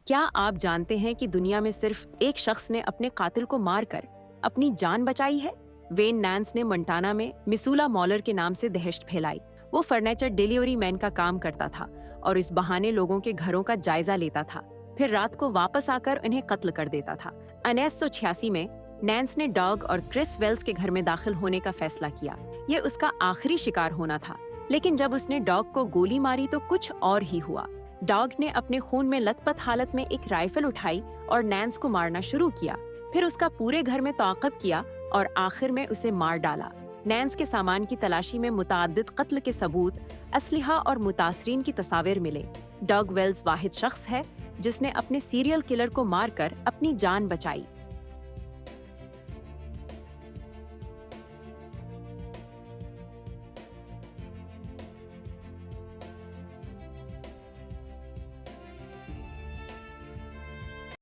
क्या आप जानते हैं कि दुनिया में सिर्फ एक शख्स ने अपने कातिल को मारकर अपनी जान बचाई है? वेन नैंस ने मंटाना में मिसूला मॉलर के नाम से दहशत फैलाई। वो फर्नीचर डिलीवरी मैन का काम करता था और इस बहाने लोगों के घरों का जायजा लेता था, फिर रात को वापस आकर उन्हें कत्ल कर देता था। 1986 में नैंस ने डॉग और क्रिस वेल्स के घर में दाखिल होने का फैसला किया। ये उसका आखिरी शिकार होना था, लेकिन जब उसने डॉग को गोली मारी तो कुछ और ही हुआ। डॉग ने अपने खून में लथपथ हालत में एक राइफल उठाई और नैंस को मारना शुरू किया। फिर उसका पूरे घर में ताक़ब किया और आखिर में उसे मार डाला। नैंस के सामान की तलाशी में मुतअद्दिद कत्ल के सबूत, असलहा और मुतासरीन की तस्वीर मिले। डॉग वेल्स वाहिद शख्स है जिसने अपने सीरियल किलर को मारकर अपनी जान बचाई।